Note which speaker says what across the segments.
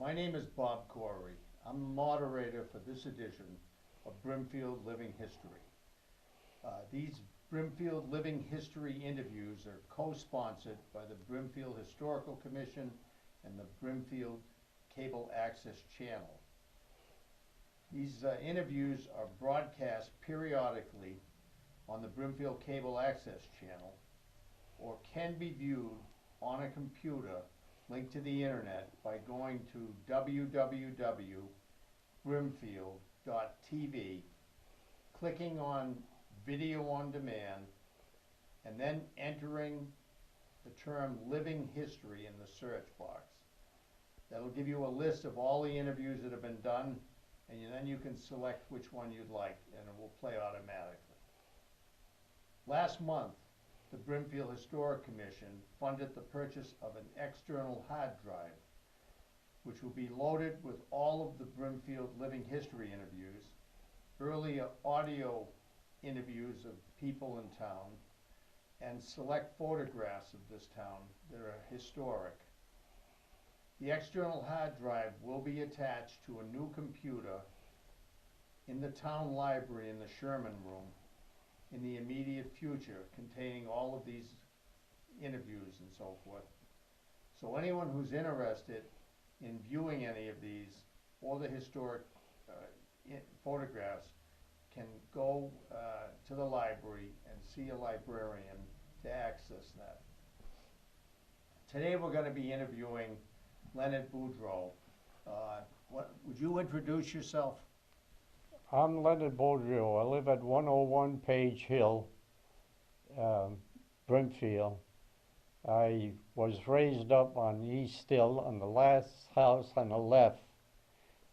Speaker 1: My name is Bob Corry. I'm the moderator for this edition of Brimfield Living History. These Brimfield Living History interviews are co-sponsored by the Brimfield Historical Commission and the Brimfield Cable Access Channel. These interviews are broadcast periodically on the Brimfield Cable Access Channel or can be viewed on a computer linked to the internet by going to www.brimfield.tv, clicking on Video on Demand, and then entering the term Living History in the search box. That'll give you a list of all the interviews that have been done, and then you can select which one you'd like, and it will play automatically. Last month, the Brimfield Historic Commission funded the purchase of an external hard drive, which will be loaded with all of the Brimfield Living History interviews, earlier audio interviews of people in town, and select photographs of this town that are historic. The external hard drive will be attached to a new computer in the town library in the Sherman Room in the immediate future, containing all of these interviews and so forth. So anyone who's interested in viewing any of these or the historic photographs can go to the library and see a librarian to access that. Today we're going to be interviewing Leonard Boudrialt. Would you introduce yourself?
Speaker 2: I'm Leonard Boudrialt. I live at 101 Page Hill, Brimfield. I was raised up on East Hill, on the last house on the left,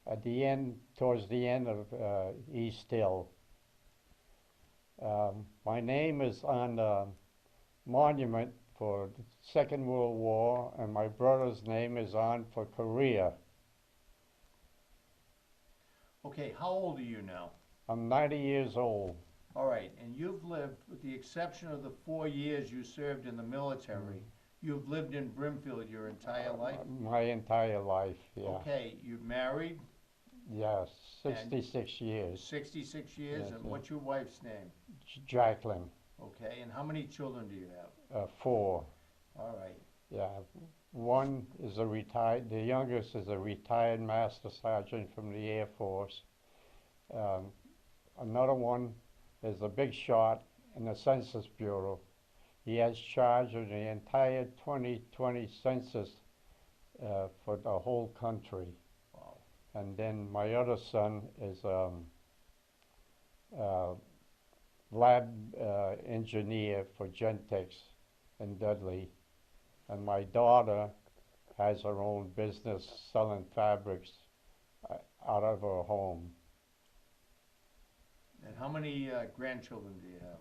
Speaker 2: at the end, towards the end of East Hill. My name is on the monument for the Second World War, and my brother's name is on for Korea.
Speaker 1: Okay, how old are you now?
Speaker 2: I'm 90 years old.
Speaker 1: All right, and you've lived, with the exception of the 4 years you served in the military, you've lived in Brimfield your entire life?
Speaker 2: My entire life, yeah.
Speaker 1: Okay, you married?
Speaker 2: Yes, 66 years.
Speaker 1: 66 years,
Speaker 2: Yes,
Speaker 1: and
Speaker 2: yeah.
Speaker 1: what's your wife's name?
Speaker 2: Jacqueline.
Speaker 1: Okay, and how many children do you have?
Speaker 2: 4.
Speaker 1: All right.
Speaker 2: Yeah, one is the youngest is a retired Master Sergeant from the Air Force. Another one is a big shot in the Census Bureau. He has charge of the entire 2020 census for the whole country.
Speaker 1: Wow.
Speaker 2: And then my other son is lab engineer for Gentex in Dudley. And my daughter has her own business selling fabrics out of her home.
Speaker 1: And how many grandchildren do you have?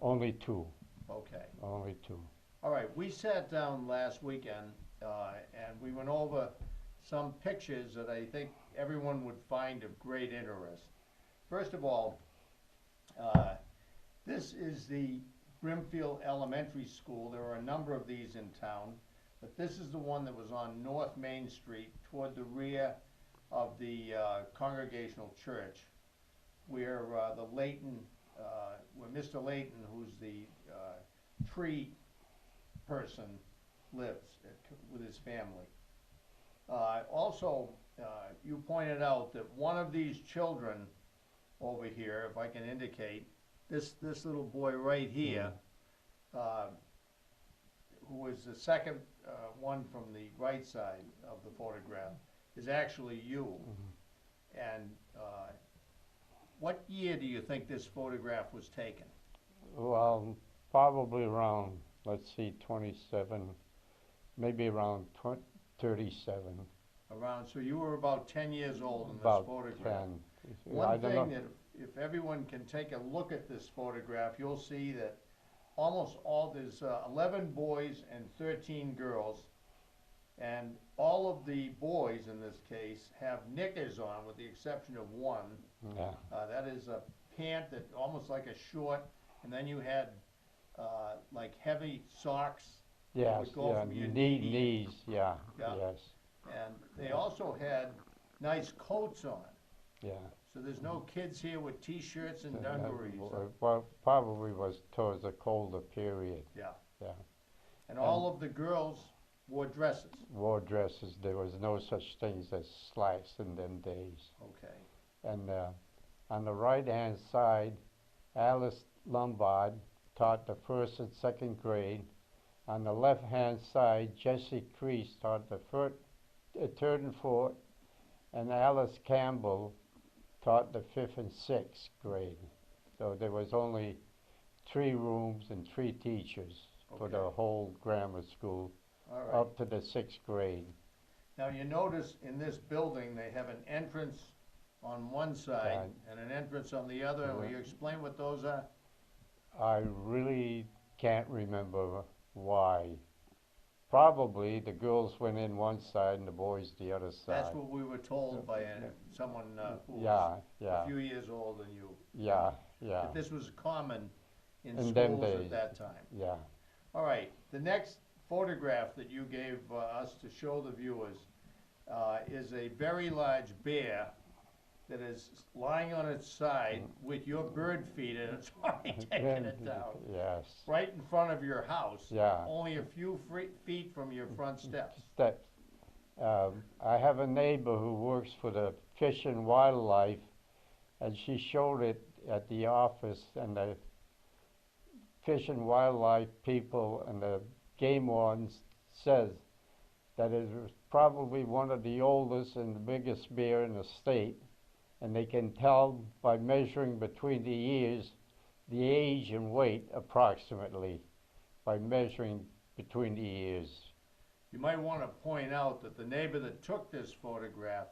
Speaker 2: Only 2.
Speaker 1: Okay.
Speaker 2: Only 2.
Speaker 1: All right, we sat down last weekend and we went over some pictures that I think everyone would find of great interest. First of all, this is the Brimfield Elementary School. There are a number of these in town, but this is the one that was on North Main Street toward the rear of the Congregational Church, where where Mr. Layton, who's the tree person, lives with his family. Also, you pointed out that one of these children over here, if I can indicate, this little boy right here, who is the second one from the right side of the photograph, is actually you. And what year do you think this photograph was taken?
Speaker 2: Well, probably around, let's see, 27, maybe around 37.
Speaker 1: Around, so you were about 10 years old in this
Speaker 2: About
Speaker 1: photograph.
Speaker 2: 10.
Speaker 1: One thing that if everyone can take a look at this photograph, you'll see that almost all, there's 11 boys and 13 girls, and all of the boys in this case have knickers on with the exception of one.
Speaker 2: Yeah.
Speaker 1: That is a pant that almost like a short, and then you had like heavy socks.
Speaker 2: Yes,
Speaker 1: would go
Speaker 2: yeah,
Speaker 1: from your
Speaker 2: knees, yeah,
Speaker 1: Yeah.
Speaker 2: yes.
Speaker 1: And they also had nice coats on,
Speaker 2: yeah.
Speaker 1: so there's no kids here with T-shirts and
Speaker 2: And
Speaker 1: dungarees.
Speaker 2: well, probably was towards the colder period.
Speaker 1: Yeah.
Speaker 2: Yeah.
Speaker 1: And all of the girls wore dresses.
Speaker 2: Wore dresses. There was no such things as slacks in them days.
Speaker 1: Okay.
Speaker 2: And on the right-hand side, Alice Lombard taught the first and second grade. On the left-hand side, Jessie Crease taught the third and fourth, and Alice Campbell taught the fifth and sixth grade. So there was only 3 rooms and 3 teachers for the whole grammar school
Speaker 1: All right.
Speaker 2: up to the 6th grade.
Speaker 1: Now you notice in this building, they have an entrance on one side
Speaker 2: Right.
Speaker 1: and an entrance on the other. Will you explain what those are?
Speaker 2: I really can't remember why. Probably the girls went in one side and the boys the other side.
Speaker 1: That's what we were told by someone who
Speaker 2: Yeah,
Speaker 1: was
Speaker 2: yeah,
Speaker 1: a few years older than you.
Speaker 2: yeah, yeah,
Speaker 1: That this was common in
Speaker 2: In them
Speaker 1: schools at
Speaker 2: days.
Speaker 1: that time.
Speaker 2: yeah.
Speaker 1: All right, the next photograph that you gave us to show the viewers is a very large bear that is lying on its side with your bird feed and it's already taken it down.
Speaker 2: Yes.
Speaker 1: Right in front of your house.
Speaker 2: Yeah.
Speaker 1: Only a few feet from your front steps.
Speaker 2: Steps. I have a neighbor who works for the Fish and Wildlife, and she showed it at the office, and the Fish and Wildlife people and the game wardens says that it was probably one of the oldest and the biggest bear in the state, and they can tell by measuring between the ears the age and weight approximately by measuring between the ears.
Speaker 1: You might want to point out that the neighbor that took this photograph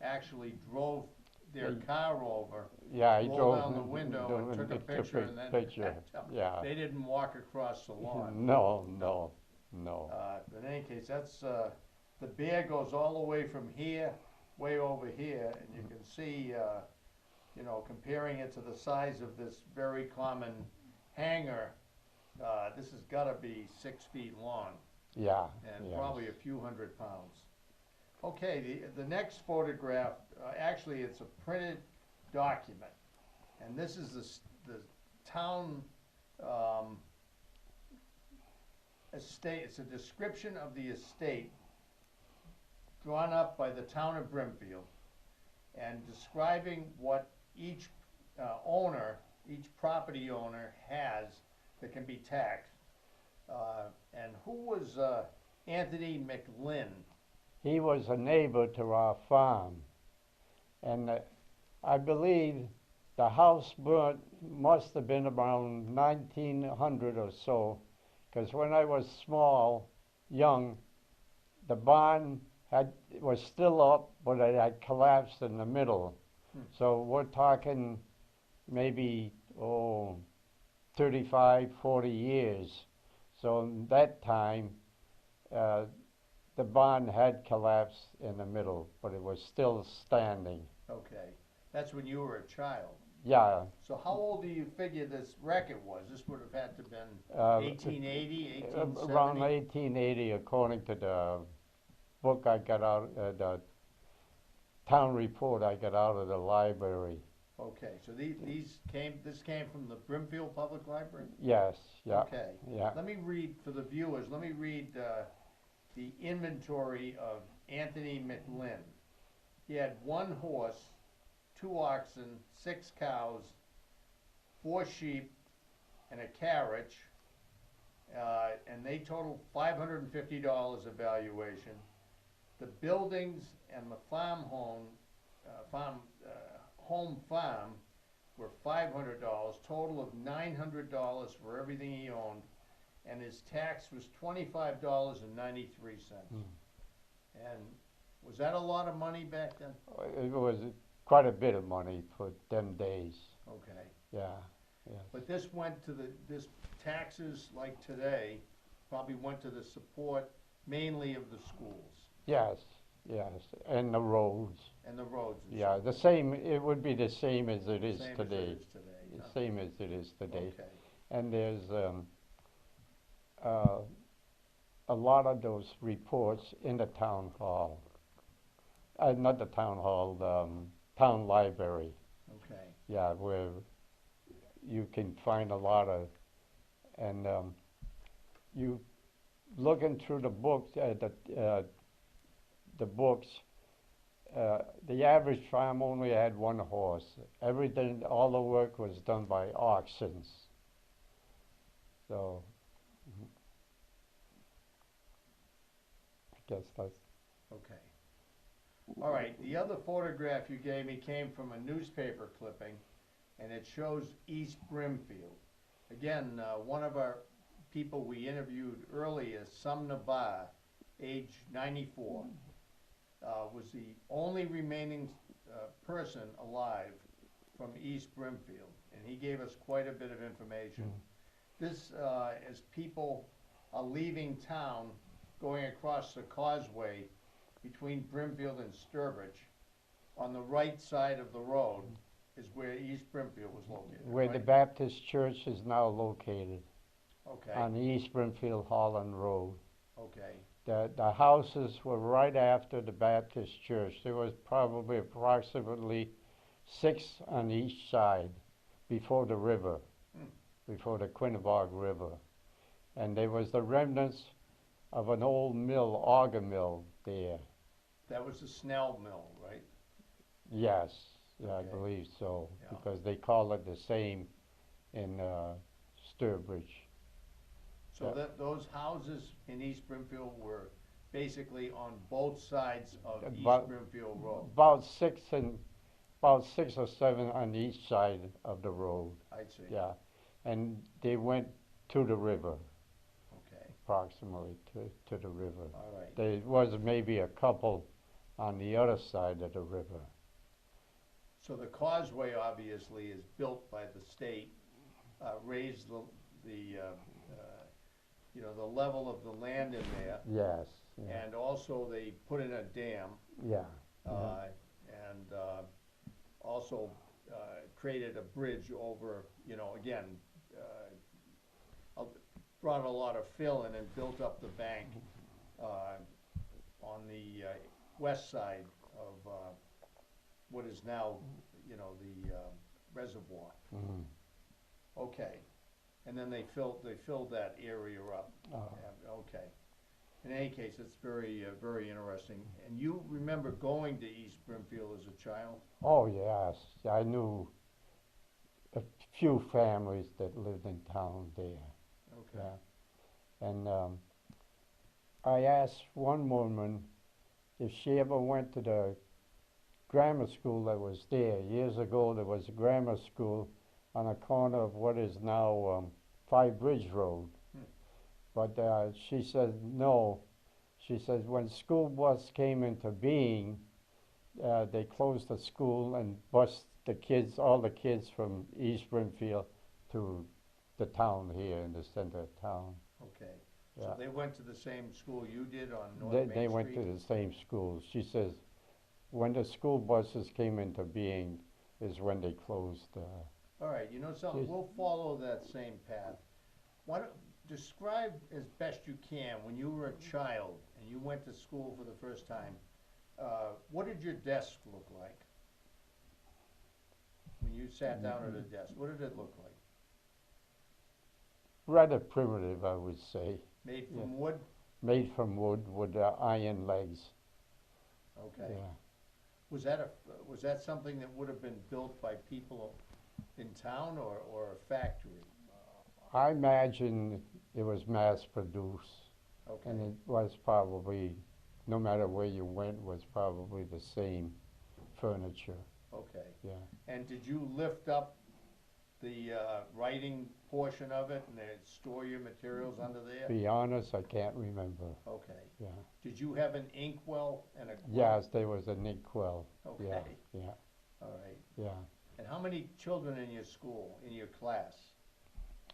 Speaker 1: actually drove their car over,
Speaker 2: Yeah, he
Speaker 1: rolled
Speaker 2: drove
Speaker 1: down the window and took a picture and then backed up.
Speaker 2: Yeah.
Speaker 1: They didn't walk across the lawn.
Speaker 2: No, no, no.
Speaker 1: In any case, that's, the bear goes all the way from here, way over here, and you can see, you know, comparing it to the size of this very common hanger, this has gotta be 6 feet long
Speaker 2: Yeah.
Speaker 1: and
Speaker 2: yes.
Speaker 1: probably a few hundred pounds. Okay, the next photograph, actually it's a printed document, and this is the town estate. It's a description of the estate drawn up by the town of Brimfield and describing what each owner, each property owner has that can be taxed. And who was Anthony McLinn?
Speaker 2: He was a neighbor to our farm, and I believe the house burnt must have been around 1900 or so, because when I was small, young, the barn was still up, but it had collapsed in the middle. So we're talking maybe 35, 40 years. So in that time, the barn had collapsed in the middle, but it was still standing.
Speaker 1: Okay, that's when you were a child.
Speaker 2: Yeah.
Speaker 1: So how old do you figure this record was? This would have had to have been 1880, 1870?
Speaker 2: Around 1880, according to the book I got out, the town report I got out of the library.
Speaker 1: Okay, so this came from the Brimfield Public Library?
Speaker 2: Yes, yeah.
Speaker 1: Okay.
Speaker 2: Yeah.
Speaker 1: Let me read, for the viewers, let me read the inventory of Anthony McLinn. He had 1 horse, 2 oxen, 6 cows, 4 sheep, and a carriage, and they totaled $550 evaluation. The buildings and the home farm were $500, total of $900 for everything he owned, and his tax was $25.93. And was that a lot of money back then?
Speaker 2: It was quite a bit of money for them days.
Speaker 1: Okay.
Speaker 2: Yeah, yeah.
Speaker 1: But this went to this taxes like today probably went to the support mainly of the schools.
Speaker 2: Yes, yes, and the roads.
Speaker 1: And the roads. And
Speaker 2: Yeah, the same. It would be the same as it is
Speaker 1: same
Speaker 2: today.
Speaker 1: as it is today.
Speaker 2: The
Speaker 1: huh?
Speaker 2: same as it is today.
Speaker 1: Okay.
Speaker 2: And there's a lot of those reports in the town hall. Not the town hall, the town library.
Speaker 1: Okay.
Speaker 2: Yeah, where you can find a lot of, and you looking through the books, the books. The average farm only had one horse. Everything, all the work was done by oxen. So I guess that's
Speaker 1: Okay. All right, the other photograph you gave me came from a newspaper clipping, and it shows East Brimfield. Again, one of our people we interviewed earlier, Sumner Barr, age 94, was the only remaining person alive from East Brimfield, and he gave us quite a bit of information. This, as people are leaving town, going across the causeway between Brimfield and Sturbridge, on the right side of the road is where East Brimfield was located,
Speaker 2: where
Speaker 1: right?
Speaker 2: the Baptist church is now located,
Speaker 1: Okay,
Speaker 2: on the East Brimfield Holland Road.
Speaker 1: okay,
Speaker 2: The houses were right after the Baptist church. There was probably approximately 6 on each side before the river, before the Quinnebog River. And there was the remnants of an old mill, auger mill there.
Speaker 1: that was the Snell Mill, right?
Speaker 2: Yes, yeah, I
Speaker 1: Okay.
Speaker 2: believe so,
Speaker 1: Yeah.
Speaker 2: because they call it the same in Sturbridge.
Speaker 1: So
Speaker 2: Yeah.
Speaker 1: that, those houses in East Brimfield were basically on both sides of East
Speaker 2: About-
Speaker 1: Brimfield Road,
Speaker 2: About 6 or 7 on each side of the road.
Speaker 1: I'd say.
Speaker 2: Yeah, and they went to the river,
Speaker 1: Okay,
Speaker 2: approximately to the river.
Speaker 1: all right.
Speaker 2: There was maybe a couple on the other side of the river.
Speaker 1: So the causeway obviously is built by the state, raised the level of the land in there,
Speaker 2: Yes, yeah,
Speaker 1: and also they put in a dam,
Speaker 2: yeah.
Speaker 1: and also created a bridge over, again, brought a lot of fill in and built up the bank on the west side of what is now, the reservoir.
Speaker 2: Mhm.
Speaker 1: Okay, and then they filled that area up. Yeah, okay. In any case, it's very, very interesting. And you remember going to East Brimfield as a child?
Speaker 2: Oh, yes, I knew a few families that lived in town there.
Speaker 1: Okay.
Speaker 2: Yeah. And I asked one woman if she ever went to the grammar school that was there. Years ago, there was a grammar school on the corner of what is now Five Bridge Road. But she said no. She said when school bus came into being, they closed the school and bused all the kids from East Brimfield to the town here in the center of town.
Speaker 1: Okay.
Speaker 2: Yeah.
Speaker 1: So they went to the same school you did on North
Speaker 2: They
Speaker 1: Main Street?
Speaker 2: went to the same school. She says when the school buses came into being is when they closed.
Speaker 1: All right, you know something,
Speaker 2: Yes.
Speaker 1: we'll follow that same path. Why don't, describe as best you can, when you were a child and you went to school for the first time, what did your desk look like? When you sat down at a desk, what did it look like?
Speaker 2: Rather primitive, I would say.
Speaker 1: Made from
Speaker 2: Yeah.
Speaker 1: wood?
Speaker 2: Made from wood with iron legs.
Speaker 1: Okay.
Speaker 2: Yeah.
Speaker 1: Was that something that would have been built by people in town or a factory?
Speaker 2: I imagine it was mass produced,
Speaker 1: Okay.
Speaker 2: and it was probably, no matter where you went, was probably the same furniture.
Speaker 1: Okay.
Speaker 2: Yeah.
Speaker 1: And did you lift up the writing portion of it and then store your materials under there?
Speaker 2: Be honest, I can't remember.
Speaker 1: Okay.
Speaker 2: Yeah.
Speaker 1: Did you have an inkwell and a quill?
Speaker 2: Yes, there was an inkwell.
Speaker 1: Okay.
Speaker 2: Yeah. Yeah.
Speaker 1: All right.
Speaker 2: Yeah.
Speaker 1: And how many children in your school, in your class?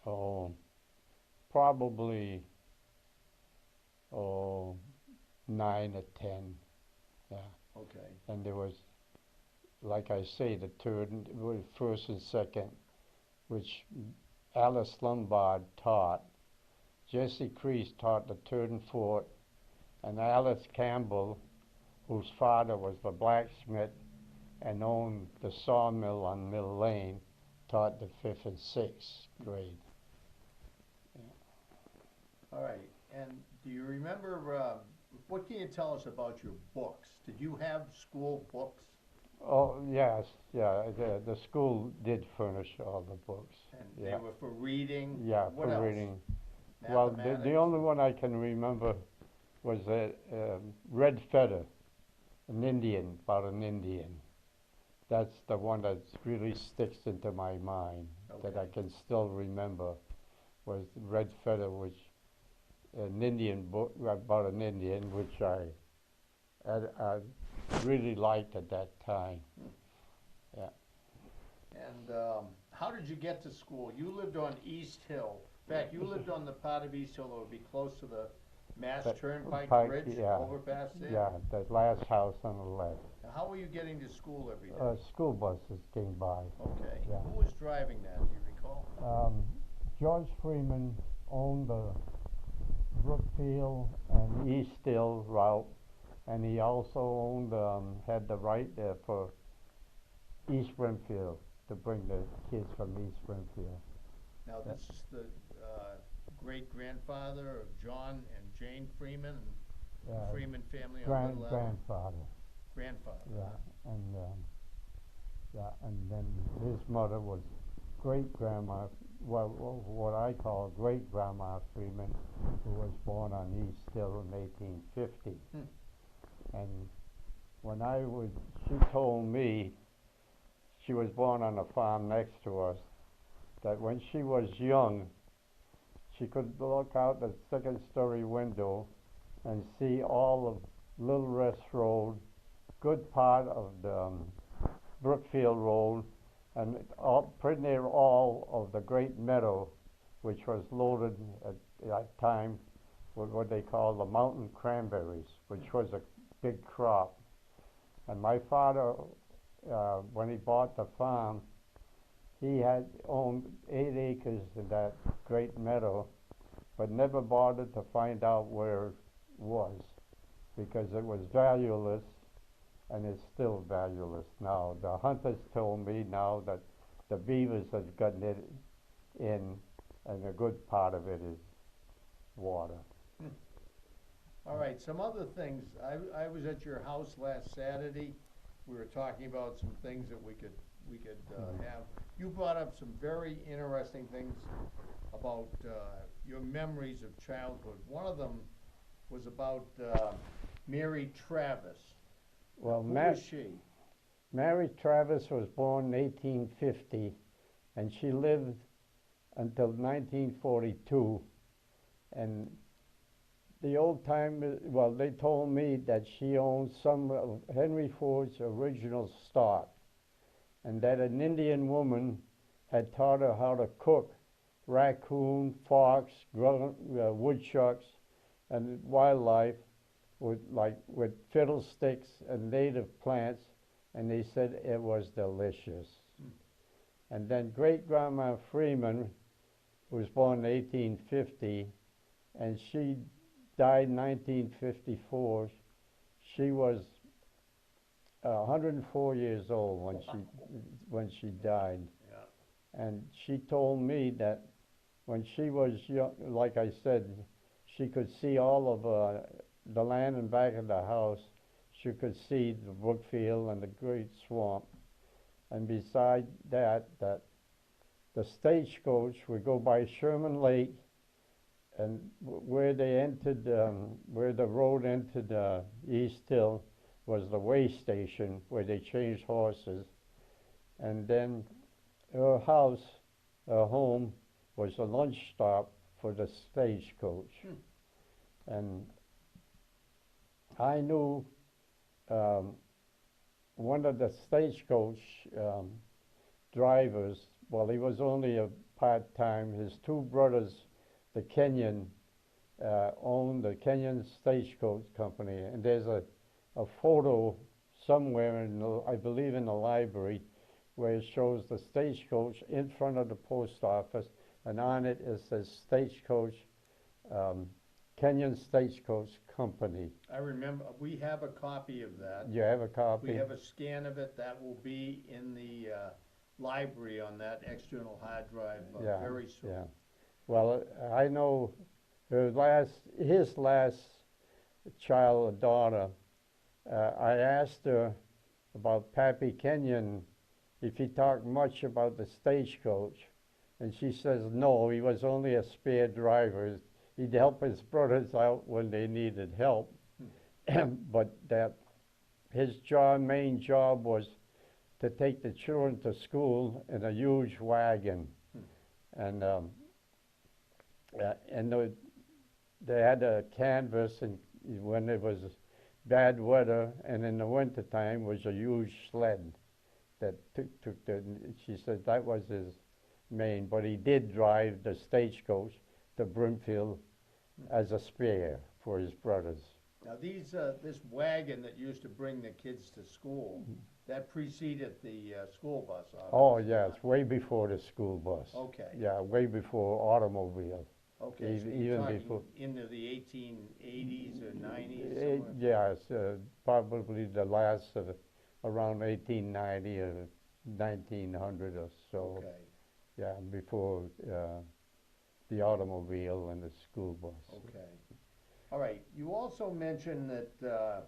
Speaker 2: Oh, probably 9 or 10. Yeah.
Speaker 1: Okay.
Speaker 2: And there was, like I say, the first and second, which Alice Lombard taught. Jesse Crease taught the third and fourth, and Alice Campbell, whose father was the blacksmith and owned the sawmill on Mill Lane, taught the 5th and 6th grade.
Speaker 1: All right, and do you remember, what can you tell us about your books? Did you have school books?
Speaker 2: Oh, yes, yeah, the school did furnish all the books.
Speaker 1: And
Speaker 2: Yeah.
Speaker 1: they were for reading?
Speaker 2: Yeah,
Speaker 1: What
Speaker 2: for
Speaker 1: else?
Speaker 2: reading. Well, the
Speaker 1: Mathematics?
Speaker 2: only one I can remember was a Red Feather, an Indian, about an Indian. That's the one that really sticks into my mind, that I
Speaker 1: Okay.
Speaker 2: can still remember, was Red Feather, which an Indian book about an Indian, which I really liked at that time. Yeah.
Speaker 1: And how did you get to school? You lived on East Hill. In fact, you lived on the part of East Hill that would be close to the Mass Turnpike Bridge,
Speaker 2: Yeah,
Speaker 1: overpass there?
Speaker 2: yeah, that last house on the left.
Speaker 1: Now, how were you getting to school every day?
Speaker 2: School buses came by.
Speaker 1: Okay.
Speaker 2: Yeah.
Speaker 1: Who was driving that, do you recall?
Speaker 2: George Freeman owned the Brookfield and East Hill route, and he also owned, had the right for East Springfield, to bring the kids from East Springfield.
Speaker 1: Now, this is the great-grandfather of John and Jane Freeman, and the Freeman family on Little Island?
Speaker 2: Grandfather.
Speaker 1: Grandfather.
Speaker 2: Yeah, and then his mother was great-grandma, well, what I call great-grandma Freeman, who was born on East Hill in 1850. And when she told me, she was born on a farm next to us, that when she was young, she could look out the second-story window and see all of Little Rest Road, good part of the Brookfield Road, and pretty near all of the Great Meadow, which was loaded at that time with what they call the mountain cranberries, which was a big crop. And my father, when he bought the farm, he had owned 8 acres in that Great Meadow, but never bothered to find out where it was, because it was valueless, and it's still valueless now. The hunters told me now that the beavers have gotten it in, and a good part of it is water.
Speaker 1: All right, some other things. I was at your house last Saturday. We were talking about some things that we could have. You brought up some very interesting things about your memories of childhood. One of them was about Mary Travis.
Speaker 2: Well,
Speaker 1: Who was she?
Speaker 2: Mary Travis was born in 1850, and she lived until 1942. And the old time, well, they told me that she owned some of Henry Ford's original stock, and that an Indian woman had taught her how to cook raccoon, fox, woodchucks, and wildlife with fiddlesticks and native plants, and they said it was delicious. And then great-grandma Freeman was born in 1850, and she died in 1954. She was 104 years old when she died. Yeah. And she told me that when she was young, like I said, she could see all of the land in back of the house. She could see the Brookfield and the great swamp. And beside that the stagecoach would go by Sherman Lake, and where they entered, where the road entered East Hill was the way station where they changed horses. And then her house, her home, was a lunch stop for the stagecoach. And I knew one of the stagecoach drivers. Well, he was only a part-time. His two brothers, the Kenyon, owned the Kenyon Stagecoach Company, and there's a photo somewhere I believe in the library, where it shows the stagecoach in front of the post office, and on it says Stagecoach Kenyon Stagecoach Company.
Speaker 1: I remember, we have a copy of that.
Speaker 2: You have a copy?
Speaker 1: We have a scan of it. That will be in the library on that external hard drive
Speaker 2: Yeah,
Speaker 1: very soon.
Speaker 2: yeah. Well, I know his last child or daughter, I asked her about Pappy Kenyon, if he talked much about the stagecoach, and she says no, he was only a spare driver. He'd help his brothers out when they needed help, but that his main job was to take the children to school in a huge wagon, and they had a canvas, and when it was bad weather, and in the winter time was a huge sled that took the. She said that was his main, but he did drive the stagecoach to Brimfield as a spare for his brothers.
Speaker 1: Now this wagon that used to bring the kids to school, that preceded the school bus,
Speaker 2: Oh
Speaker 1: obviously.
Speaker 2: yeah, it's way before the school bus.
Speaker 1: Okay.
Speaker 2: Yeah, way before automobile.
Speaker 1: Okay, so
Speaker 2: even
Speaker 1: you're talking
Speaker 2: before.
Speaker 1: into the 1880s or 90s somewhere?
Speaker 2: Yeah, it's probably the last of around 1890 or 1900 or so.
Speaker 1: Okay,
Speaker 2: Yeah, before the automobile and the school bus.
Speaker 1: okay. All right, you also mentioned that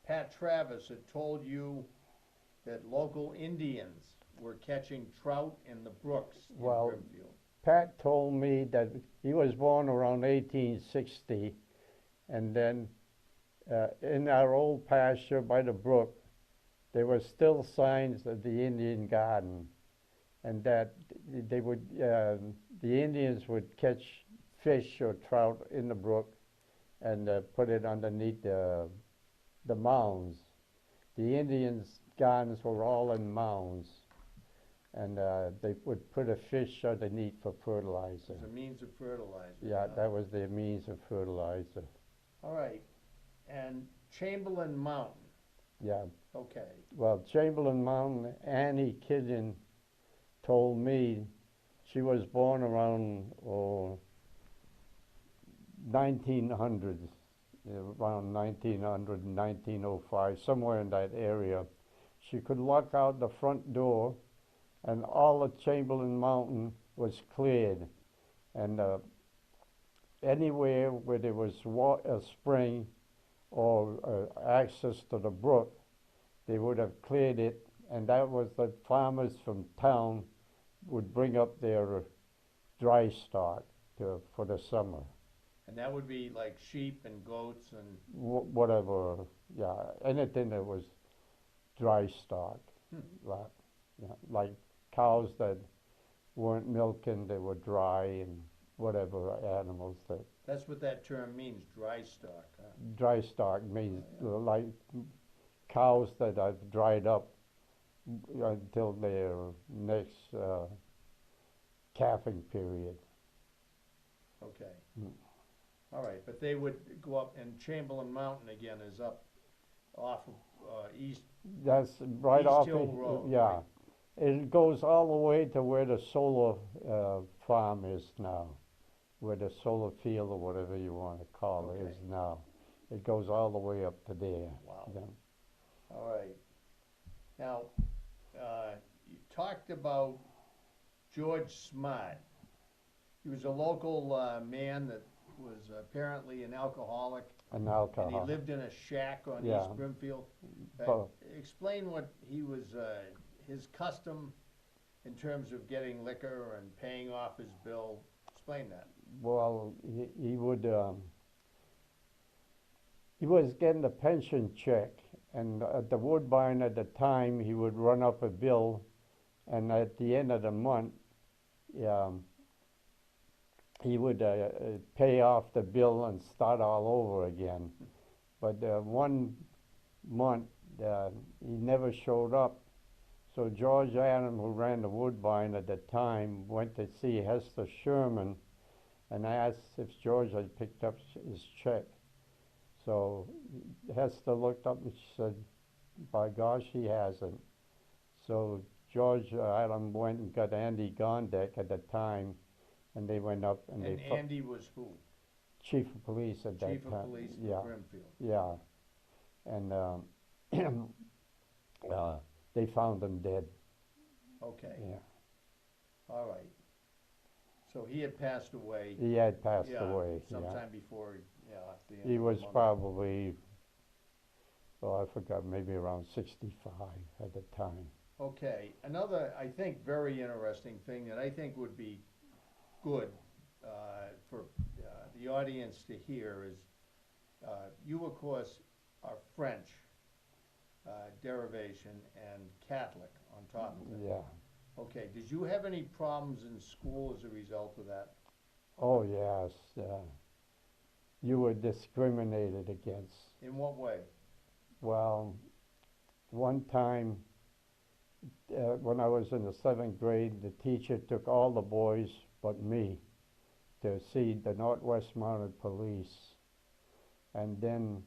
Speaker 1: Pat Travis had told you that local Indians were catching trout in the brooks in
Speaker 2: Well,
Speaker 1: Brimfield.
Speaker 2: Pat told me that he was born around 1860, and then in our old pasture by the brook, there were still signs of the Indian garden, and that they would, the Indians would catch fish or trout in the brook and put it underneath the mounds. The Indians' gardens were all in mounds, and they would put a fish underneath for fertilizer.
Speaker 1: As a means of fertilizer.
Speaker 2: Yeah, that was their means of fertilizer.
Speaker 1: All right, and Chamberlain Mountain,
Speaker 2: Yeah.
Speaker 1: okay.
Speaker 2: Well, Chamberlain Mountain, Annie Killian told me she was born around 1900s, around 1900, 1905, somewhere in that area. She could look out the front door, and all of Chamberlain Mountain was cleared, and anywhere where there was a spring or access to the brook, they would have cleared it, and that was the farmers from town would bring up their dry stock for the summer.
Speaker 1: And that would be like sheep and goats and...
Speaker 2: Whatever, yeah, anything that was dry stock, like cows that weren't milking, they were dry, and whatever animals that.
Speaker 1: That's what that term means, dry stock, huh?
Speaker 2: Dry stock means like cows that have dried up until their next calving period.
Speaker 1: Okay. All right, but they would go up, and Chamberlain Mountain again is up off of East.
Speaker 2: That's right
Speaker 1: East
Speaker 2: off.
Speaker 1: Hill Road,
Speaker 2: yeah,
Speaker 1: right.
Speaker 2: It goes all the way to where the solar farm is now, where the solar field or whatever you want to call it is now. It goes all the way up to there.
Speaker 1: Wow.
Speaker 2: Yeah.
Speaker 1: All right. Now, you talked about George Smart. He was a local man that was apparently an alcoholic.
Speaker 2: An alcohol.
Speaker 1: And he lived in a shack on
Speaker 2: Yeah.
Speaker 1: East Brimfield.
Speaker 2: Well-
Speaker 1: Explain what he was, his custom in terms of getting liquor and paying off his bill. Explain that.
Speaker 2: Well, he was getting a pension check, and at the Woodbine at the time, he would run up a bill, and at the end of the month, he would pay off the bill and start all over again. But one month, he never showed up. So George Adam, who ran the Woodbine at the time, went to see Hester Sherman and asked if George had picked up his check. So Hester looked up and she said, by gosh, he hasn't. So George Adam went and got Andy Gondek at the time, and they went up and
Speaker 1: And Andy was who?
Speaker 2: chief of police at that time.
Speaker 1: Chief of Police for
Speaker 2: Yeah,
Speaker 1: Brimfield.
Speaker 2: yeah. And they found him dead.
Speaker 1: Okay,
Speaker 2: Yeah,
Speaker 1: all right. So he had passed away.
Speaker 2: he had passed
Speaker 1: Yeah,
Speaker 2: away. Yeah,
Speaker 1: sometime before, yeah, at the end
Speaker 2: he
Speaker 1: of the
Speaker 2: was
Speaker 1: month.
Speaker 2: probably, oh, I forgot, maybe around 65 at the time.
Speaker 1: Okay, another, I think, very interesting thing that I think would be good for the audience to hear is, you, of course, are French derivation and Catholic on top of it.
Speaker 2: Yeah.
Speaker 1: Okay, did you have any problems in school as a result of that?
Speaker 2: Oh, yes. You were discriminated against.
Speaker 1: In what way?
Speaker 2: Well, one time when I was in the 7th grade, the teacher took all the boys but me to see the Northwest Mounted Police. And then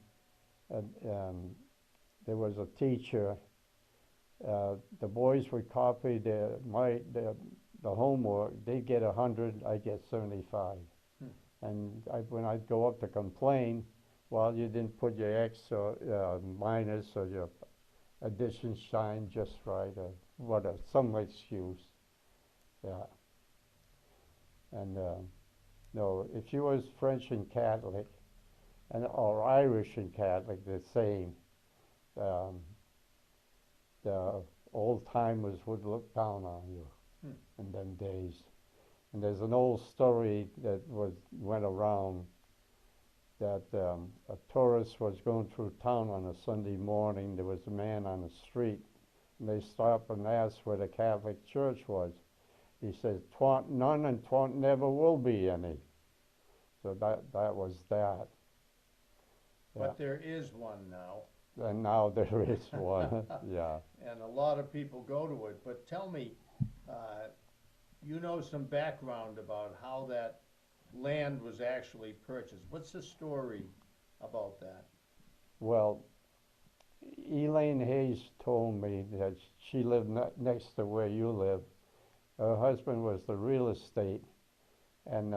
Speaker 2: there was a teacher. The boys would copy the homework. They'd get 100, I'd get 75. And when I'd go up to complain, well, you didn't put your X or minus or your addition sign just right, or some excuse. Yeah. And no, if you was French and Catholic, or Irish and Catholic, the same. The old timers would look down on you in them days. And there's an old story that went around that a tourist was going through town on a Sunday morning. There was a man on the street, and they stopped and asked where the Catholic Church was. He says, "'Twant none and 'twant never will be any." So that was that. Yeah.
Speaker 1: But there is one now.
Speaker 2: And now there is one, yeah.
Speaker 1: And a lot of people go to it. But tell me, you know some background about how that land was actually purchased. What's the story about that?
Speaker 2: Well, Elaine Hayes told me that she lived next to where you live. Her husband was the real estate, and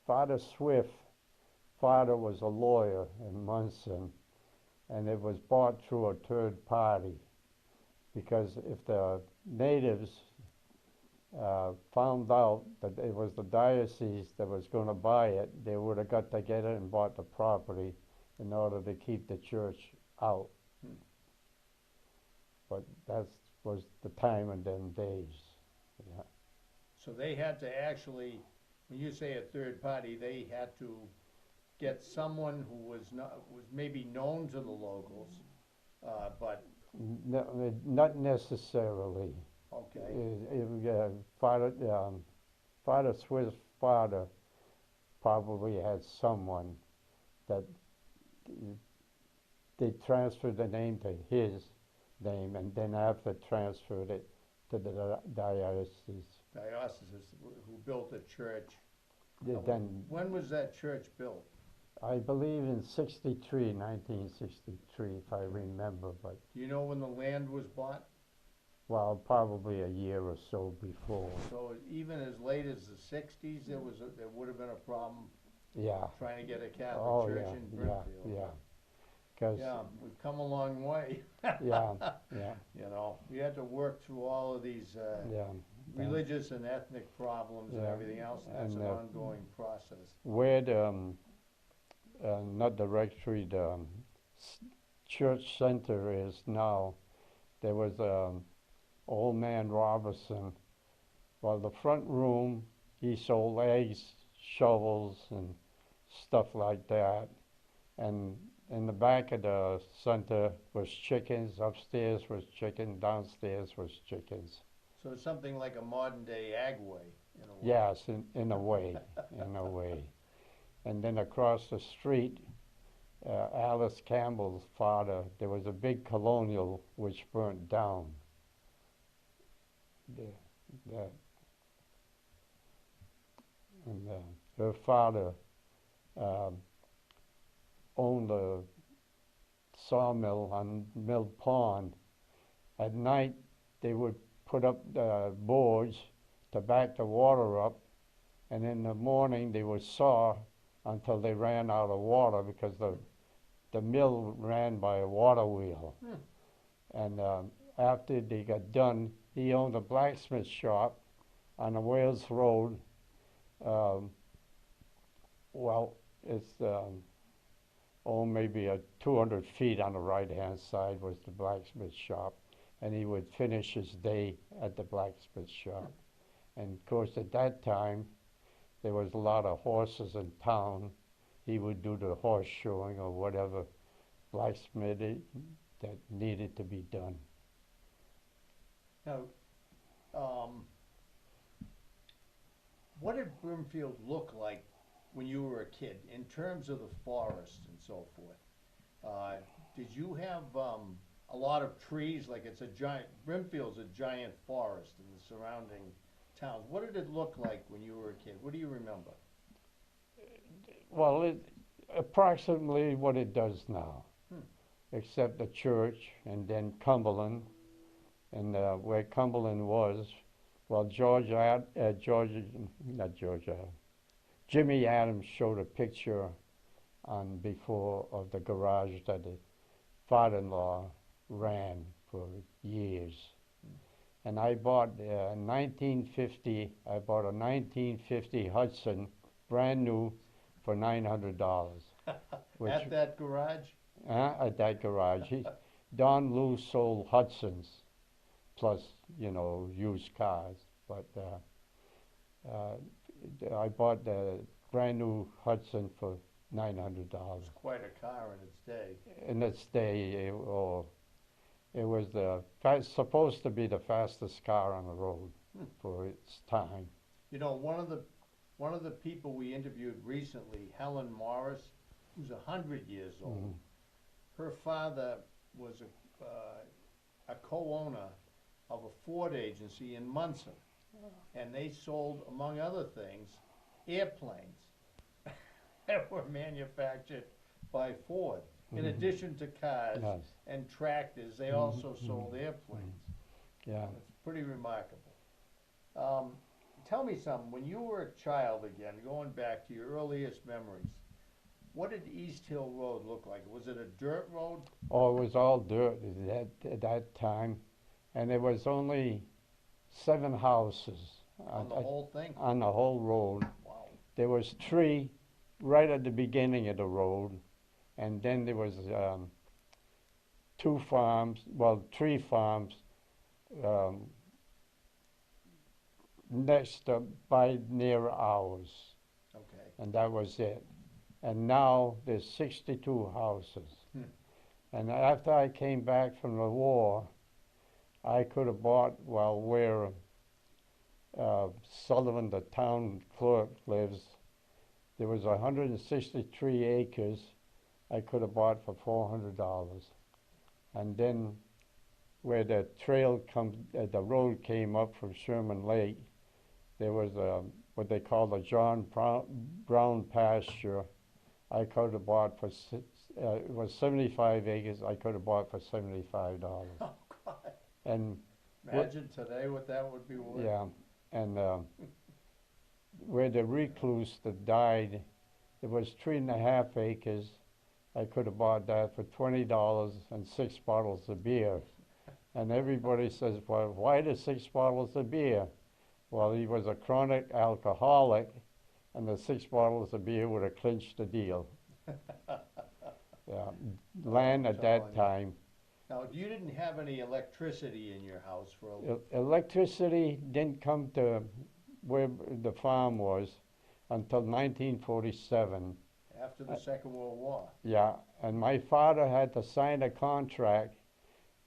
Speaker 2: Father Swift, father was a lawyer in Munson, and it was bought through a third party, because if the natives found out that it was the diocese that was going to buy it, they would have got together and bought the property in order to keep the church out. But that was the time in them days. Yeah.
Speaker 1: So they had to actually, when you say a third party, they had to get someone who was maybe known to the locals, but
Speaker 2: No, not necessarily.
Speaker 1: okay.
Speaker 2: Father Swift's father probably had someone that they transferred the name to his name, and then after transferred it to the diocese.
Speaker 1: Diocese who built a church.
Speaker 2: Then
Speaker 1: When was that church built?
Speaker 2: I believe in 1963, if I remember, but
Speaker 1: Do you know when the land was bought?
Speaker 2: well, probably a year or so before.
Speaker 1: So even as late as the 60s, there would have been a problem
Speaker 2: Yeah.
Speaker 1: trying to get a Catholic
Speaker 2: Oh,
Speaker 1: church
Speaker 2: yeah,
Speaker 1: in
Speaker 2: yeah,
Speaker 1: Brimfield.
Speaker 2: yeah. 'Cause
Speaker 1: Yeah, we've come a long way.
Speaker 2: yeah, yeah,
Speaker 1: You know, we had to work through all of these
Speaker 2: yeah.
Speaker 1: religious and ethnic problems and
Speaker 2: Yeah,
Speaker 1: everything else, and that's
Speaker 2: and,
Speaker 1: an ongoing process.
Speaker 2: Where the not the rectory, the church center is now, there was old man Robertson. Well, the front room, he sold eggs, shovels, and stuff like that. And in the back of the center was chickens. Upstairs was chicken. Downstairs was chickens.
Speaker 1: So it's something like a modern day agway, in a way.
Speaker 2: Yes, in a way, in a way. And then across the street, Alice Campbell's father, there was a big colonial which burnt down. And her father owned a sawmill on Mill Pond. At night, they would put up boards to back the water up, and in the morning they would saw until they ran out of water because the mill ran by a water wheel. And after they got done, he owned a blacksmith shop on the Wales Road. Well, it's maybe 200 feet on the right-hand side was the blacksmith shop, and he would finish his day at the blacksmith shop. And of course, at that time, there was a lot of horses in town. He would do the horse showing or whatever blacksmithing that needed to be done.
Speaker 1: Now, what did Brimfield look like when you were a kid in terms of the forest and so forth? Did you have a lot of trees? Like Brimfield's a giant forest in the surrounding towns. What did it look like when you were a kid? What do you remember?
Speaker 2: Well, approximately what it does now, except the church and then Cumberland, and where Cumberland was. Well, Jimmy Adams showed a picture on before of the garage that his father-in-law ran for years. And I bought a 1950 Hudson, brand new, for $900.
Speaker 1: At that garage?
Speaker 2: At that garage. Don Lou sold Hudsons, plus, used cars. But I bought the brand new Hudson for $900.
Speaker 1: It was quite a car in its day.
Speaker 2: In its day, it was supposed to be the fastest car on the road for its time.
Speaker 1: You know, one of the people we interviewed recently, Helen Morris, who's 100 years old. Her father was a co-owner of a Ford agency in Munson, and they sold, among other things, airplanes that were manufactured by Ford. In addition to cars and tractors, they also sold airplanes.
Speaker 2: Yeah.
Speaker 1: It's pretty remarkable. Tell me something, when you were a child again, going back to your earliest memories, what did East Hill Road look like? Was it a dirt road?
Speaker 2: Oh, it was all dirt at that time, and there was only 7 houses.
Speaker 1: On the whole thing?
Speaker 2: On the whole road.
Speaker 1: Wow.
Speaker 2: There was 3 right at the beginning of the road, and then there was 3 farms next by near ours.
Speaker 1: Okay.
Speaker 2: And that was it. And now there's 62 houses. And after I came back from the war, I could have bought, where Sullivan, the town clerk, lives, there was 163 acres I could have bought for $400. And then where the the road came up from Sherman Lake, there was what they call the John Brown pasture. I could have bought for it was 75 acres. I could have bought for $75.
Speaker 1: Oh, God.
Speaker 2: And
Speaker 1: imagine today what that would be worth.
Speaker 2: yeah, and where the recluse that died, it was 3.5 acres. I could have bought that for $20 and 6 bottles of beer. And everybody says, well, why the 6 bottles of beer? Well, he was a chronic alcoholic, and the 6 bottles of beer would have clinched the deal. Yeah, land at that time.
Speaker 1: Now, you didn't have any electricity in your house for a
Speaker 2: Electricity didn't come to where the farm was until 1947.
Speaker 1: After the Second World War.
Speaker 2: Yeah, and my father had to sign a contract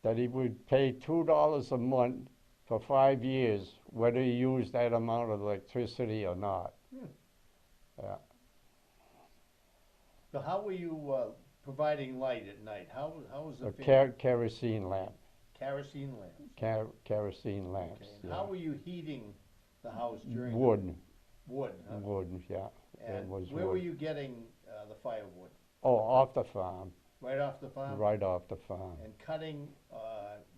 Speaker 2: that he would pay $2 a month for 5 years, whether he used that amount of electricity or not. Yeah.
Speaker 1: So how were you providing light at night? How was the
Speaker 2: Kerosene lamp.
Speaker 1: Kerosene lamps?
Speaker 2: Kerosene lamps.
Speaker 1: Okay. And how were you heating the house during
Speaker 2: wood?
Speaker 1: Wood, huh?
Speaker 2: Wood, yeah.
Speaker 1: And
Speaker 2: it was
Speaker 1: where
Speaker 2: wood.
Speaker 1: were you getting the firewood?
Speaker 2: Oh, off the farm.
Speaker 1: Right off the farm?
Speaker 2: Right off the farm.
Speaker 1: And cutting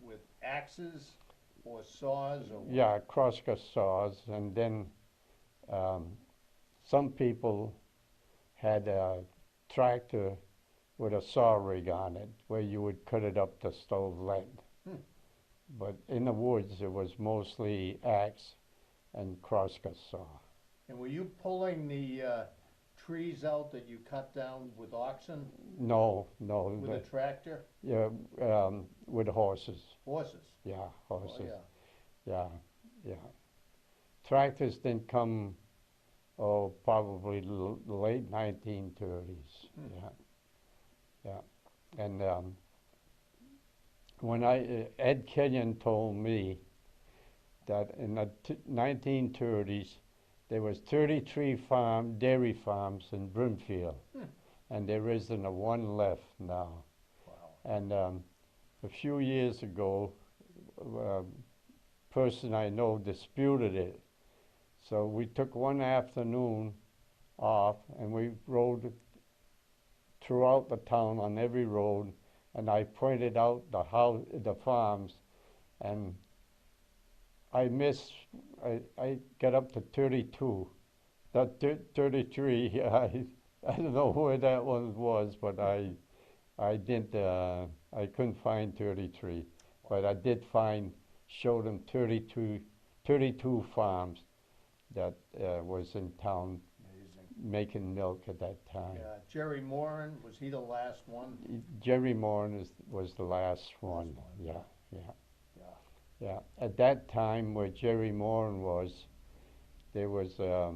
Speaker 1: with axes or saws or what?
Speaker 2: Yeah, crosscut saws, and then some people had a tractor with a saw rig on it where you would cut it up to stove length. But in the woods, it was mostly axe and crosscut saw.
Speaker 1: And were you pulling the trees out that you cut down with oxen,
Speaker 2: No,
Speaker 1: with a tractor?
Speaker 2: yeah, with horses.
Speaker 1: Horses?
Speaker 2: Yeah,
Speaker 1: Oh,
Speaker 2: horses.
Speaker 1: yeah.
Speaker 2: Yeah. Tractors didn't come, probably the late 1930s. Yeah. And when Ed Kenyon told me that in the 1930s there was 33 dairy farms in Brimfield, and there isn't a one left now.
Speaker 1: Wow.
Speaker 2: And a few years ago, a person I know disputed it. So we took one afternoon off and we rode throughout the town on every road, and I pointed out the farms, and I got up to 32. That 33, I don't know where that one was, but I couldn't find 33. But I did show them 32 farms that was in town.
Speaker 1: Amazing.
Speaker 2: Making milk at that time.
Speaker 1: Yeah. Jerry Moran, was he the last one?
Speaker 2: Jerry Moran was the last one.
Speaker 1: Yeah.
Speaker 2: At that time, where Jerry Moran was, there was a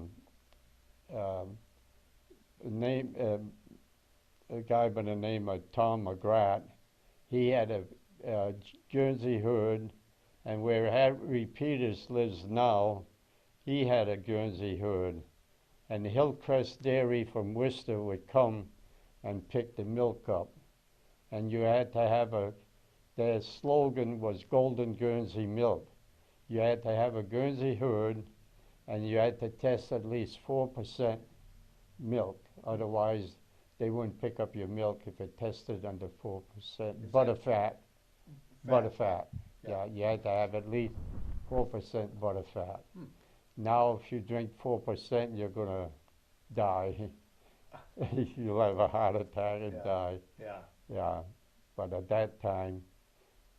Speaker 2: guy by the name of Tom McGrath. He had a Guernsey herd, and where Harry Peters lives now, he had a Guernsey herd. And the Hillcrest Dairy from Worcester would come and pick the milk up. And you had to have their slogan was Golden Guernsey Milk. You had to have a Guernsey herd, and you had to test at least 4% milk. Otherwise, they wouldn't pick up your milk if it tested under 4%. Butterfat. Butterfat. Yeah, you had to have at least 4% butterfat. Now, if you drink 4%, you're going to die. You'll have a heart attack and die. Yeah. But at that time...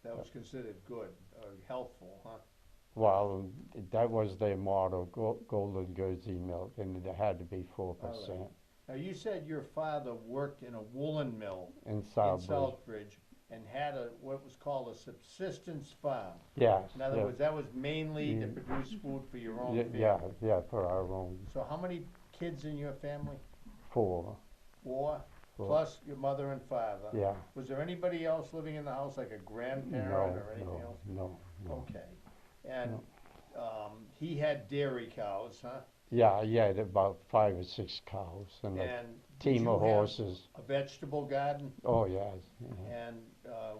Speaker 1: That was considered good, or healthful, huh?
Speaker 2: Well, that was their motto, Golden Guernsey Milk, and it had to be 4%.
Speaker 1: Right. Now, you said your father worked in a woolen mill
Speaker 2: in Southbridge.
Speaker 1: And had what was called a subsistence farm.
Speaker 2: Yes.
Speaker 1: In other words, that was mainly to produce food for your own family.
Speaker 2: Yeah, for our own.
Speaker 1: So how many kids in your family?
Speaker 2: 4.
Speaker 1: 4? Plus your mother and father?
Speaker 2: Yeah.
Speaker 1: Was there anybody else living in the house, like a grandparent or anything else?
Speaker 2: No.
Speaker 1: Okay. And he had dairy cows, huh?
Speaker 2: Yeah, he had about 5 or 6 cows and a team of horses.
Speaker 1: A vegetable garden?
Speaker 2: Oh, yes.
Speaker 1: And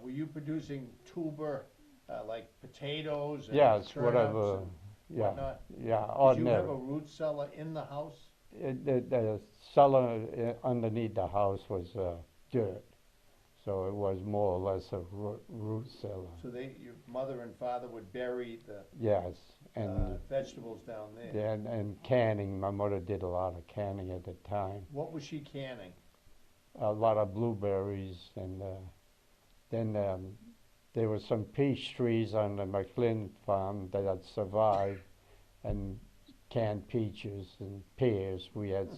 Speaker 1: were you producing tuber, like potatoes and
Speaker 2: yes,
Speaker 1: turnips
Speaker 2: whatever.
Speaker 1: And
Speaker 2: whatnot?
Speaker 1: Did
Speaker 2: ordinary.
Speaker 1: you have a root cellar in the house?
Speaker 2: The cellar underneath the house was dirt, so it was more or less a root cellar.
Speaker 1: So your mother and father would bury the
Speaker 2: and
Speaker 1: vegetables down there?
Speaker 2: Yeah, and canning. My mother did a lot of canning at the time.
Speaker 1: What was she canning?
Speaker 2: A lot of blueberries, and then there were some peach trees on the McLean farm that had survived, and canned peaches and pears. We had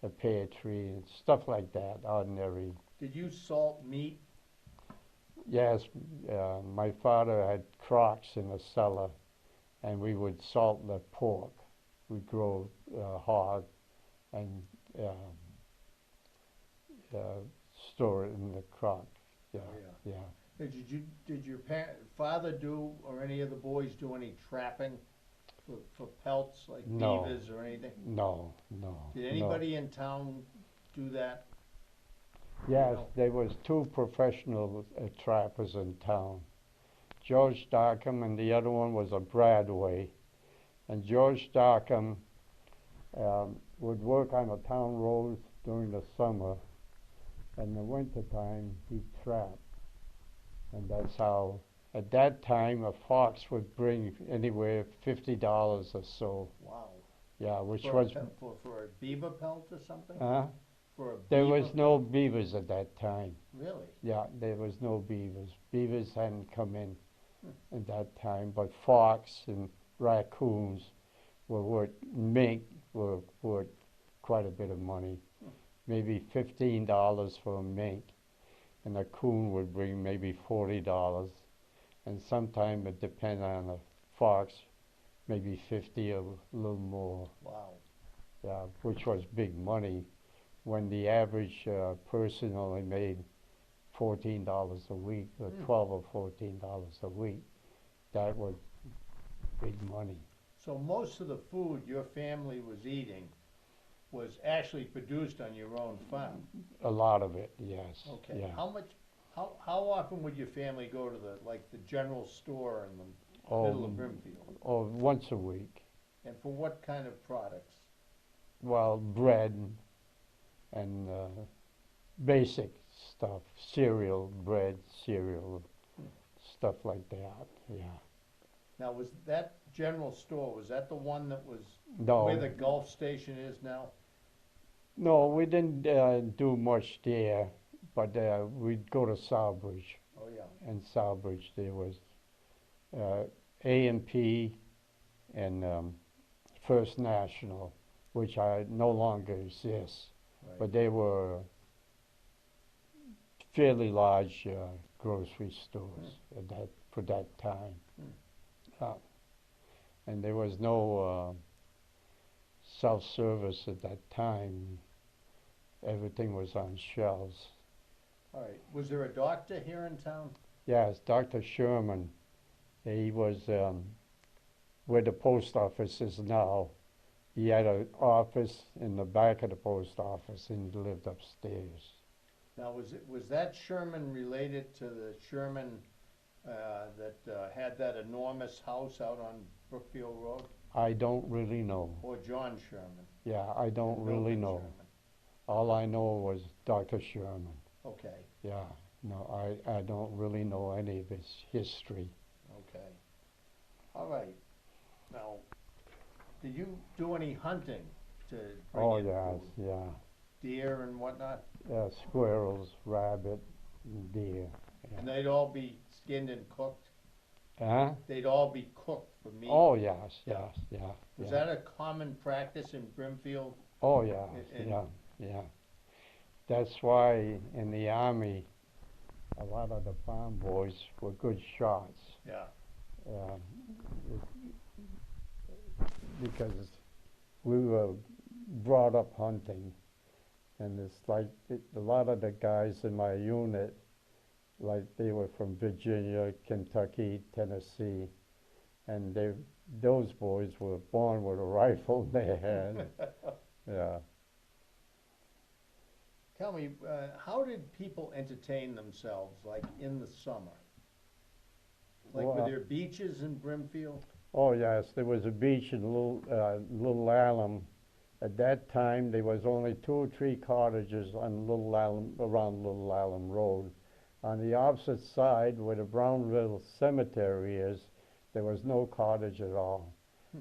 Speaker 2: a pear tree and stuff like that, ordinary.
Speaker 1: Did you salt meat?
Speaker 2: Yes, my father had crocks in the cellar, and we would salt the pork. We'd grow hard and store it in the crock. Yeah.
Speaker 1: Did your father do, or any of the boys do, any trapping for pelts, like beavers or anything?
Speaker 2: No.
Speaker 1: Did anybody in town do that?
Speaker 2: Yes, there was 2 professional trappers in town. George Darkham, and the other one was a Bradway. And George Darkham would work on the town roads during the summer. In the wintertime, he'd trap. And that's how, at that time, a fox would bring anywhere $50 or so.
Speaker 1: Wow.
Speaker 2: Yeah, which
Speaker 1: for
Speaker 2: was...
Speaker 1: for a beaver pelt or something? for a
Speaker 2: There
Speaker 1: beaver?
Speaker 2: was no beavers at that time.
Speaker 1: Really?
Speaker 2: Yeah, there was no beavers. Beavers hadn't come in
Speaker 1: Hmm.
Speaker 2: at that time, but fox and raccoons were worth, mink were worth quite a bit of money.
Speaker 1: Hmm.
Speaker 2: Maybe $15 for a mink, and a coon would bring maybe $40. And sometimes it depended on the fox, maybe 50 or a little more.
Speaker 1: Wow.
Speaker 2: Yeah, which was big money when the average person only made $14 a week, or
Speaker 1: Hmm.
Speaker 2: 12 or $14 a week. That was big money.
Speaker 1: So most of the food your family was eating was actually produced on your own farm?
Speaker 2: A lot of it, yes.
Speaker 1: Okay.
Speaker 2: Yeah.
Speaker 1: How often would your family go to the general store in the middle of Brimfield?
Speaker 2: Oh, once a week.
Speaker 1: And for what kind of products?
Speaker 2: Well, bread and basic stuff, cereal, bread, cereal,
Speaker 1: Hmm.
Speaker 2: stuff like that. Yeah.
Speaker 1: Now, was that general store, was that the one that was
Speaker 2: No,
Speaker 1: where the Gulf Station is now?
Speaker 2: no, we didn't do much there, but we'd go to Southbridge.
Speaker 1: Oh, yeah.
Speaker 2: And Southbridge there was uh, A&P and First National, which no longer exists,
Speaker 1: Right.
Speaker 2: but they were fairly large grocery stores for that time. And there was no self-service at that time. Everything was on shelves.
Speaker 1: All right. Was there a doctor here in town?
Speaker 2: Yes, Dr. Sherman. He was where the post office is now. He had an office in the back of the post office, and he lived upstairs.
Speaker 1: Now, was that Sherman related to the Sherman that had that enormous house out on Brookfield Road?
Speaker 2: I don't really know.
Speaker 1: Or John Sherman?
Speaker 2: Yeah, I don't
Speaker 1: Milton
Speaker 2: really know.
Speaker 1: Sherman.
Speaker 2: All I know was Dr. Sherman.
Speaker 1: Okay,
Speaker 2: Yeah, no, I don't really know any of his history.
Speaker 1: okay. All right. Now, did you do any hunting to bring
Speaker 2: Oh,
Speaker 1: in
Speaker 2: yes,
Speaker 1: food?
Speaker 2: yeah.
Speaker 1: Deer and whatnot?
Speaker 2: Squirrels, rabbit, and deer.
Speaker 1: And they'd all be skinned and cooked?
Speaker 2: Huh?
Speaker 1: They'd all be cooked for meat?
Speaker 2: Oh, yes,
Speaker 1: Yeah.
Speaker 2: yes, yeah.
Speaker 1: Was
Speaker 2: yeah.
Speaker 1: that a common practice in Brimfield?
Speaker 2: Oh, yeah,
Speaker 1: And-
Speaker 2: yeah, yeah. That's why in the Army, a lot of the farm boys were good shots.
Speaker 1: Yeah.
Speaker 2: Um, because we were brought up hunting, and it's like a lot of the guys in my unit, like they were from Virginia, Kentucky, Tennessee, and those boys were born with a rifle in their hand. Yeah.
Speaker 1: Tell me, how did people entertain themselves, like in the summer? Like, were
Speaker 2: Well-
Speaker 1: there beaches in Brimfield?
Speaker 2: Oh, yes, there was a beach in Little Alum. At that time, there was only 2 or 3 cottages on Little Alum, around Little Alum Road. On the opposite side, where the Brownville Cemetery is, there was no cottage at all.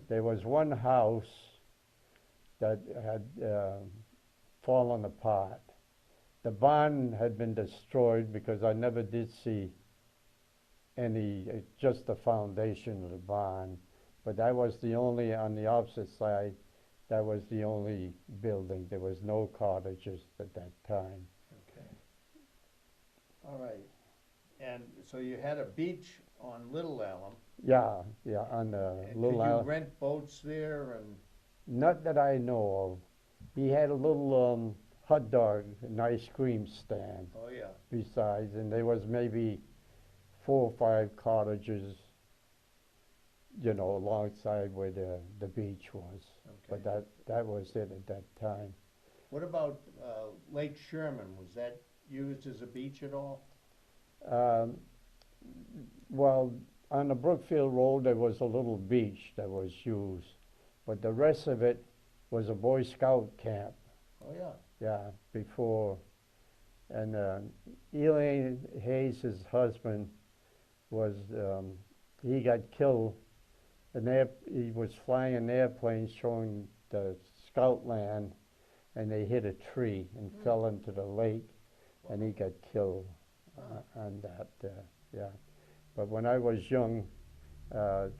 Speaker 2: There was one house that had fallen apart. The barn had been destroyed because I never did see any, just the foundation of the barn. But that was the only, on the opposite side, that was the only building. There was no cottages at that time.
Speaker 1: Okay. All right. And so you had a beach on Little Alum.
Speaker 2: Yeah, yeah, on the
Speaker 1: And
Speaker 2: Little
Speaker 1: could you
Speaker 2: Alum.
Speaker 1: rent boats there and?
Speaker 2: Not that I know of. He had a little hot dog and ice cream stand
Speaker 1: Oh, yeah.
Speaker 2: besides, and there was maybe 4 or 5 cottages, alongside where the beach was.
Speaker 1: Okay.
Speaker 2: But that was it at that time.
Speaker 1: What about Lake Sherman? Was that used as a beach at all?
Speaker 2: Well, on the Brookfield Road, there was a little beach that was used, but the rest of it was a Boy Scout camp.
Speaker 1: Oh, yeah.
Speaker 2: Yeah, before. And Elaine Hayes, his husband, he got killed. He was flying an airplane showing the scout land, and they hit a tree and fell into the lake, and he got killed on that. Yeah, but when I was young, the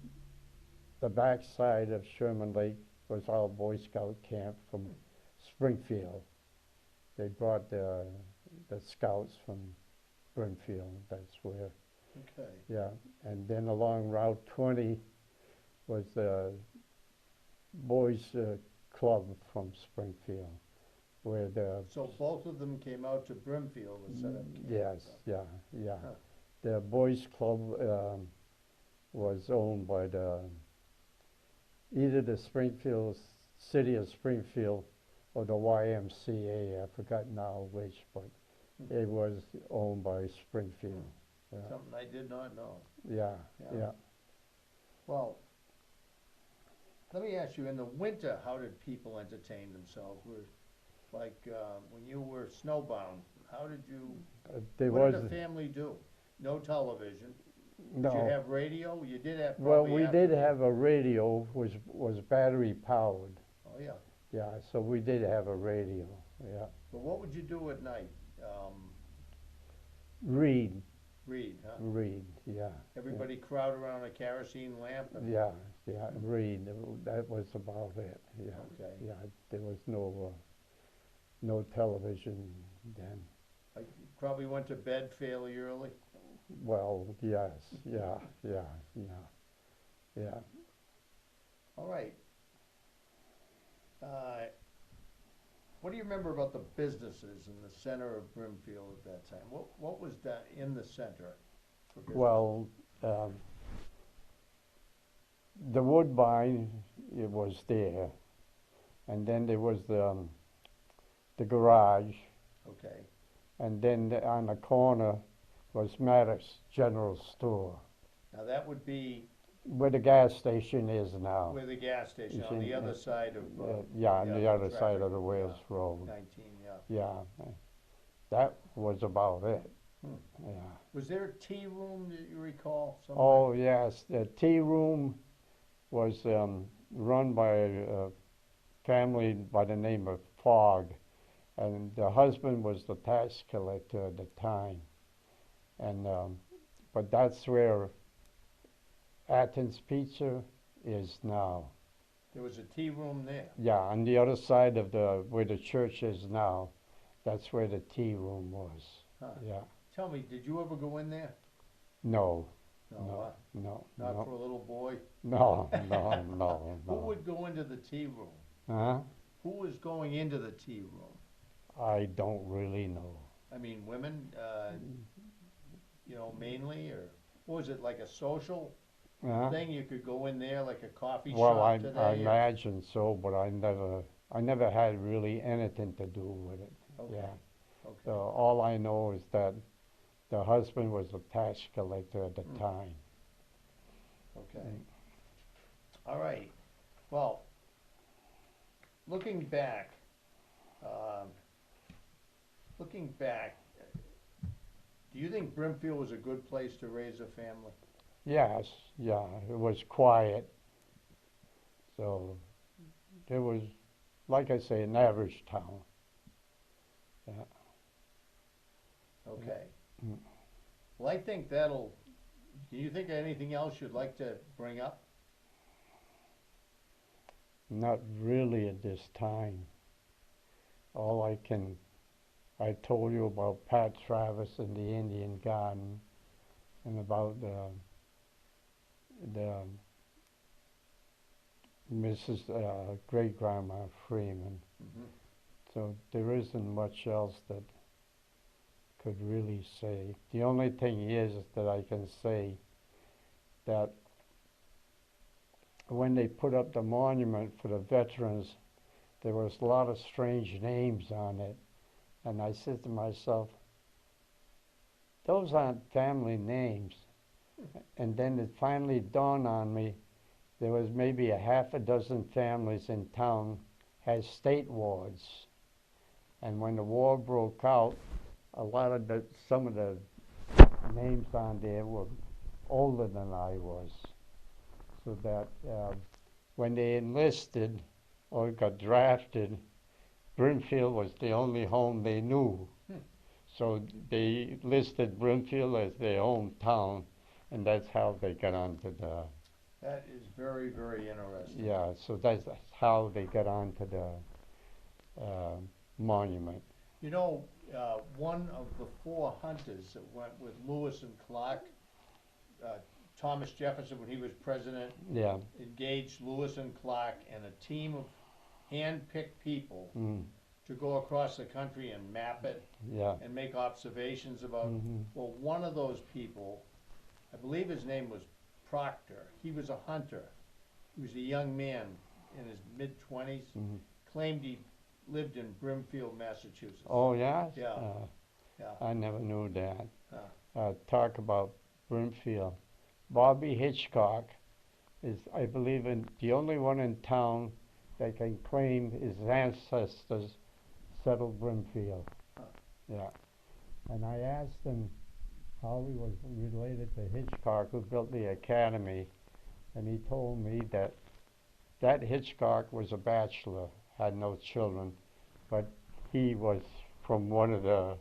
Speaker 2: backside of Sherman Lake was our Boy Scout camp from Springfield. They brought the scouts from Brimfield. That's where.
Speaker 1: Okay.
Speaker 2: Yeah, and then along Route 20 was the boys' club from Springfield, where the
Speaker 1: So both of them came out to Brimfield and set up camp?
Speaker 2: yes, yeah.
Speaker 1: Huh.
Speaker 2: The boys' club was owned by either the Springfield city of Springfield or the YMCA. I forgot now which, but it was owned by Springfield. Yeah.
Speaker 1: Something I did not know.
Speaker 2: Yeah.
Speaker 1: Well, let me ask you, in the winter, how did people entertain themselves? When you were snowbound, how did you, what did the family do? No television?
Speaker 2: No.
Speaker 1: Did you have radio? You did have
Speaker 2: Well,
Speaker 1: probably
Speaker 2: we
Speaker 1: after
Speaker 2: did have a radio, was battery powered.
Speaker 1: Oh, yeah.
Speaker 2: Yeah, so we did have a radio. Yeah.
Speaker 1: But what would you do at night?
Speaker 2: Read.
Speaker 1: Read, huh?
Speaker 2: Read. Yeah.
Speaker 1: Everybody crowd around a kerosene lamp? And
Speaker 2: Yeah. Read. That was about it. Yeah.
Speaker 1: Okay.
Speaker 2: Yeah. There was no television then.
Speaker 1: You probably went to bed fairly early?
Speaker 2: Well, yes. Yeah.
Speaker 1: All right. What do you remember about the businesses in the center of Brimfield at that time? What was that in the center for business?
Speaker 2: Well, the Woodbine, it was there, and then there was the garage,
Speaker 1: Okay.
Speaker 2: and then on the corner was Maddox General Store,
Speaker 1: Now that would be
Speaker 2: where the gas station is now.
Speaker 1: where the gas station,
Speaker 2: It's
Speaker 1: on the
Speaker 2: in-
Speaker 1: other side of,
Speaker 2: Yeah, on the other side
Speaker 1: traffic,
Speaker 2: of the Wales Road.
Speaker 1: 19, yeah.
Speaker 2: Yeah, that was about it.
Speaker 1: Hmm.
Speaker 2: Yeah.
Speaker 1: Was there a tea room that you recall?
Speaker 2: Oh yes, the tea room was run by a family by the name of Fogg, and the husband was the tax collector at the time, and but that's where Athens Pizza is now.
Speaker 1: There was a tea room there?
Speaker 2: Yeah, on the other side of where the church is now, that's where the tea room was.
Speaker 1: Huh.
Speaker 2: Yeah.
Speaker 1: Tell me, did you ever go in there?
Speaker 2: No.
Speaker 1: No.
Speaker 2: No.
Speaker 1: Not for a little boy?
Speaker 2: No.
Speaker 1: Who would go into the tea room?
Speaker 2: Huh?
Speaker 1: Who was going into the tea room?
Speaker 2: I don't really know.
Speaker 1: I mean, women, mainly, or was it like a social thing? You could go in there like a coffee
Speaker 2: Well,
Speaker 1: shop today?
Speaker 2: I imagine so, but I never had really anything to do with it.
Speaker 1: Okay.
Speaker 2: Yeah.
Speaker 1: Okay.
Speaker 2: So all I know is that the husband was a tax collector at the time.
Speaker 1: Okay. All right. Well, looking back, do you think Brimfield was a good place to raise a family?
Speaker 2: Yes, yeah, it was quiet. So it was, like I say, an average town. Yeah.
Speaker 1: Okay.
Speaker 2: Mm.
Speaker 1: Well, I think do you think of anything else you'd like to bring up?
Speaker 2: Not really at this time. I told you about Pat Travis and the Indian Garden, and about the Mrs. Great Grandma Freeman.
Speaker 1: Mm-hmm.
Speaker 2: So there isn't much else that could really say. The only thing is that I can say that when they put up the monument for the veterans, there was a lot of strange names on it. And I said to myself, those aren't family names. And then it finally dawned on me, there was maybe a half a dozen families in town had state wards. And when the war broke out, some of the names on there were older than I was. So that when they enlisted or got drafted, Brimfield was the only home they knew. So they listed Brimfield as their hometown, and that's how they got onto the,
Speaker 1: That is very, very interesting.
Speaker 2: yeah, so that's how they got onto the monument.
Speaker 1: You know, one of the 4 hunters that went with Lewis and Clark, Thomas Jefferson, when he was president,
Speaker 2: Yeah.
Speaker 1: engaged Lewis and Clark and a team of hand-picked people
Speaker 2: Mm.
Speaker 1: to go across the country and map it
Speaker 2: Yeah.
Speaker 1: and make observations about.
Speaker 2: Mhm.
Speaker 1: Well, one of those people, I believe his name was Proctor. He was a hunter. He was a young man in his mid-20s.
Speaker 2: Mhm.
Speaker 1: Claimed he lived in Brimfield, Massachusetts.
Speaker 2: Oh, yeah?
Speaker 1: Yeah. Yeah.
Speaker 2: I never knew that.
Speaker 1: Yeah.
Speaker 2: Talk about Brimfield. Bobby Hitchcock is, I believe, the only one in town that can claim his ancestors settled Brimfield.
Speaker 1: Huh.
Speaker 2: Yeah. And I asked him how he was related to Hitchcock, who built the academy, and he told me that Hitchcock was a bachelor, had no children, but he was from one of the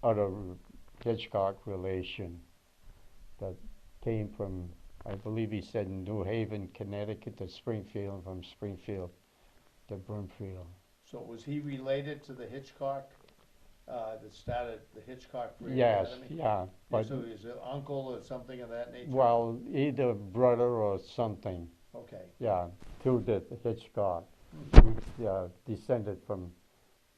Speaker 2: other Hitchcock relation that came from, I believe he said, New Haven, Connecticut to Springfield, from Springfield to Brimfield.
Speaker 1: So was he related to the Hitchcock that started the Hitchcock
Speaker 2: Yes,
Speaker 1: Academy?
Speaker 2: yeah, but
Speaker 1: So he's an uncle or something of that nature?
Speaker 2: well, either brother or something.
Speaker 1: Okay.
Speaker 2: Yeah, to the Hitchcock.
Speaker 1: Mhm.
Speaker 2: He descended from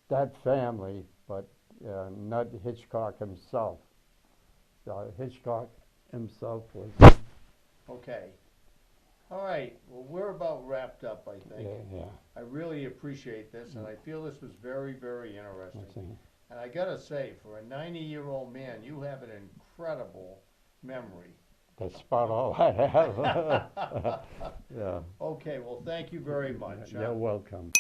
Speaker 2: that family, but not Hitchcock himself. Hitchcock himself was.
Speaker 1: Okay. All right. Well, we're about wrapped up, I think.
Speaker 2: Yeah.
Speaker 1: I really appreciate this, and I feel this was very, very interesting.
Speaker 2: Let's see.
Speaker 1: And I gotta say, for a 90-year-old man, you have an incredible memory.
Speaker 2: That's about all I have. Yeah.
Speaker 1: Okay, well, thank you very much.
Speaker 2: You're welcome.